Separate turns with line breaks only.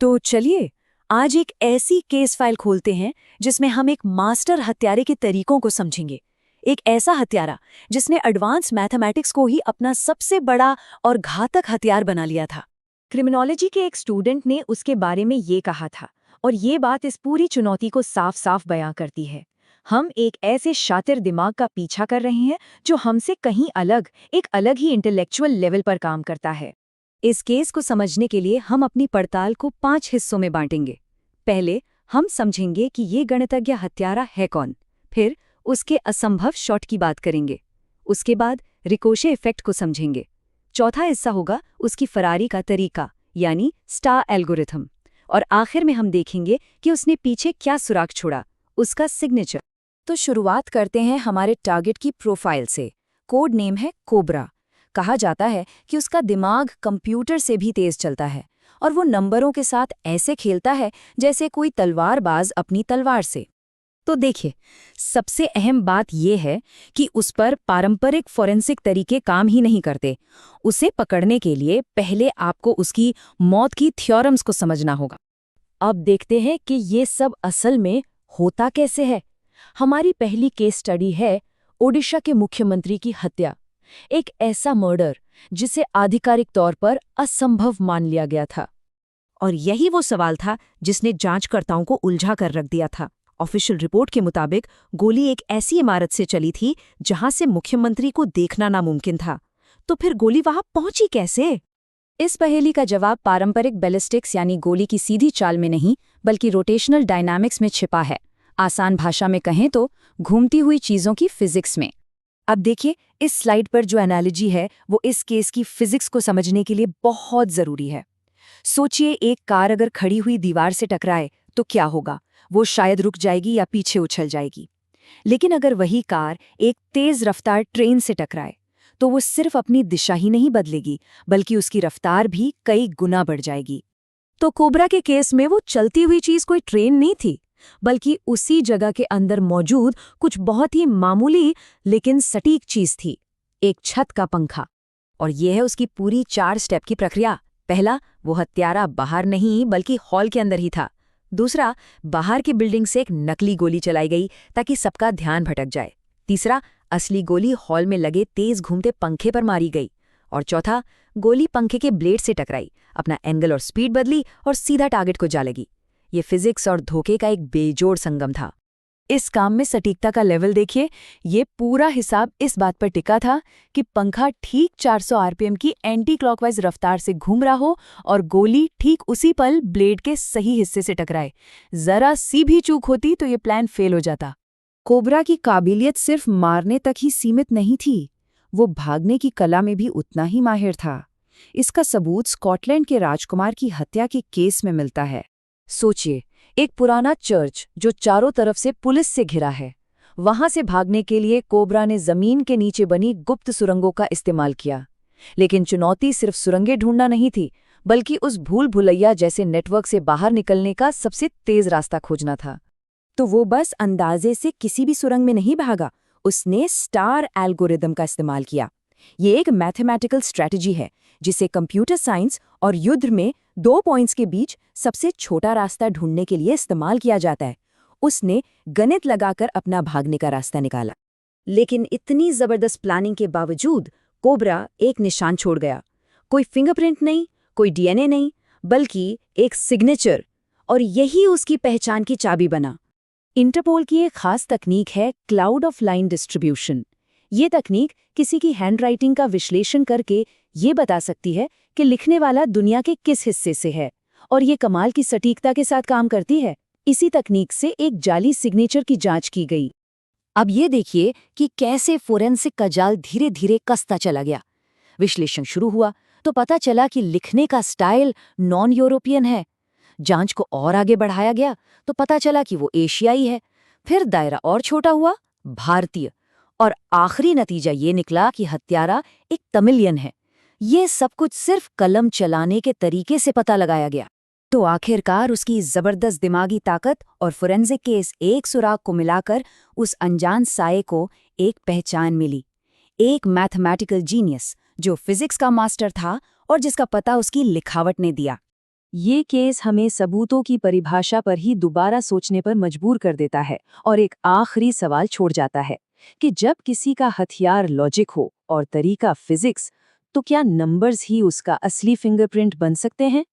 तो चलिए आज एक ऐसी केस फाइल खोलते हैं जिसमें हम एक मास्टर हत्यारे के तरीकों को समझेंगे। एक ऐसा हत्यारा जिसने एडवांस मैथमेटिक्स को ही अपना सबसे बड़ा और घातक हथियार बना लिया था। क्रिमिनोलॉजी के एक स्टूडेंट ने उसके बारे में ये कहा था और ये बात इस पूरी चुनौती को साफ साफ बयां करती है। हम एक ऐसे शातिर दिमाग का पीछा कर रहे हैं जो हमसे कहीं अलग, एक अलग ही इंटेलेक्चुअल लेवल पर काम करता है। इस केस को समझने के लिए हम अपनी पड़ताल को 5 हिस्सों में बांटेंगे। पहले हम समझेंगे कि ये गणितज्ञ हत्यारा है कौन, फिर उसके असंभव शॉट की बात करेंगे, उसके बाद रिकोशे इफेक्ट को समझेंगे। चौथा हिस्सा होगा उसकी फरारी का तरीका यानी स्टार एल्गोरिथम, और आखिर में हम देखेंगे कि उसने पीछे क्या सुराग छोड़ा, उसका सिग्नेचर। तो शुरुआत करते हैं हमारे टारगेट की प्रोफाइल से। कोड नेम है कोबरा। कहा जाता है कि उसका दिमाग कंप्यूटर से भी तेज चलता है और वो नंबरों के साथ ऐसे खेलता है जैसे कोई तलवारबाज अपनी तलवार से। तो देखिए, सबसे अहम बात यह है कि उस पर पारंपरिक फोरेंसिक तरीके काम ही नहीं करते। उसे पकड़ने के लिए पहले आपको उसकी मौत की थ्योरम्स को समझना होगा। अब देखते हैं कि ये सब असल में होता कैसे है। हमारी पहली केस स्टडी है ओडिशा के मुख्यमंत्री की हत्या। एक ऐसा मर्डर जिसे आधिकारिक तौर पर असंभव मान लिया गया था। और यही वो सवाल था जिसने जांचकर्ताओं को उलझा कर रख दिया था। ऑफिशियल रिपोर्ट के मुताबिक गोली एक ऐसी इमारत से चली थी जहां से मुख्यमंत्री को देखना नामुमकिन था। तो फिर गोली वहां पहुंची कैसे? इस पहेली का जवाब पारंपरिक बैलिस्टिक्स यानी गोली की सीधी चाल में नहीं, बल्कि रोटेशनल डायनामिक्स में छिपा है। आसान भाषा में कहें तो घूमती हुई चीजों की फिजिक्स में। अब देखिए, इस स्लाइड पर जो एनालॉजी है वो इस केस की फिजिक्स को समझने के लिए बहुत जरूरी है। सोचिए, एक कार अगर खड़ी हुई दीवार से टकराए तो क्या होगा? वो शायद रुक जाएगी या पीछे उछल जाएगी। लेकिन अगर वही कार एक तेज रफ्तार ट्रेन से टकराए तो वो सिर्फ अपनी दिशा ही नहीं बदलेगी, बल्कि उसकी रफ्तार भी कई गुना बढ़ जाएगी। तो कोबरा के केस में वो चलती हुई चीज कोई ट्रेन नहीं थी, बल्कि उसी जगह के अंदर मौजूद कुछ बहुत ही मामूली लेकिन सटीक चीज थी, एक छत का पंखा। और यह है उसकी पूरी 4 स्टेप की प्रक्रिया। पहला, वो हत्यारा बाहर नहीं बल्कि हॉल के अंदर ही था। दूसरा, बाहर की बिल्डिंग से एक नकली गोली चलाई गई ताकि सबका ध्यान भटक जाए। तीसरा, असली गोली हॉल में लगे तेज घूमते पंखे पर मारी गई। और चौथा, गोली पंखे के ब्लेड से टकराई, अपना एंगल और स्पीड बदली और सीधा टारगेट को जा लगी। ये फिजिक्स और धोखे का एक बेजोड़ संगम था। इस काम में सटीकता का लेवल देखिए। ये पूरा हिसाब इस बात पर टिका था कि पंखा ठीक 400 आरपीएम की एंटी क्लॉकवाइज रफ्तार से घूम रहा हो और गोली ठीक उसी पल ब्लेड के सही हिस्से से टकराए। जरा सी भी चूक होती तो ये प्लान फेल हो जाता। कोबरा की काबिलियत सिर्फ मारने तक ही सीमित नहीं थी, वो भागने की कला में भी उतना ही माहिर था। इसका सबूत स्कॉटलैंड के राजकुमार की हत्या के केस में मिलता है। सोचिए, एक पुराना चर्च जो चारों तरफ से पुलिस से घिरा है, वहां से भागने के लिए कोबरा ने जमीन के नीचे बनी गुप्त सुरंगों का इस्तेमाल किया। लेकिन चुनौती सिर्फ सुरंगें ढूंढना नहीं थी, बल्कि उस भूल भुलैया जैसे नेटवर्क से बाहर निकलने का सबसे तेज रास्ता खोजना था। तो वो बस अंदाजे से किसी भी सुरंग में नहीं भागा, उसने स्टार एल्गोरिदम का इस्तेमाल किया। ये एक मैथमेटिकल स्ट्रैटेजी है जिसे कंप्यूटर साइंस और युद्ध में 2 पॉइंट्स के बीच सबसे छोटा रास्ता ढूंढने के लिए इस्तेमाल किया जाता है। उसने गणित लगाकर अपना भागने का रास्ता निकाला। लेकिन इतनी जबरदस्त प्लानिंग के बावजूद कोबरा एक निशान छोड़ गया। कोई फिंगरप्रिंट नहीं, कोई डीएनए नहीं, बल्कि एक सिग्नेचर। और यही उसकी पहचान की चाबी बना। इंटरपोल की एक खास तकनीक है क्लाउड ऑफ लाइन डिस्ट्रीब्यूशन। ये तकनीक किसी की हैंडराइटिंग का विश्लेषण करके ये बता सकती है कि लिखने वाला दुनिया के किस हिस्से से है, और ये कमाल की सटीकता के साथ काम करती है। इसी तकनीक से एक जाली सिग्नेचर की जांच की गई। अब ये देखिए कि कैसे फोरेंसिक का जाल धीरे धीरे कसता चला गया। विश्लेषण शुरू हुआ तो पता चला कि लिखने का स्टाइल नॉन यूरोपियन है। जांच को और आगे बढ़ाया गया तो पता चला कि वो एशियाई है। फिर दायरा और छोटा हुआ, भारतीय। और आखिरी नतीजा ये निकला कि हत्यारा एक तमिलियन है। ये सब कुछ सिर्फ कलम चलाने के तरीके से पता लगाया गया। तो आखिरकार उसकी जबरदस्त दिमागी ताकत और फोरेंसिक के इस एक सुराग को मिलाकर उस अनजान साये को एक पहचान मिली। एक मैथमेटिकल जीनियस जो फिजिक्स का मास्टर था और जिसका पता उसकी लिखावट ने दिया। ये केस हमें सबूतों की परिभाषा पर ही दोबारा सोचने पर मजबूर कर देता है और एक आखिरी सवाल छोड़ जाता है कि जब किसी का हथियार लॉजिक हो और तरीका फिजिक्स, तो क्या नंबर्स ही उसका असली फिंगरप्रिंट बन सकते हैं?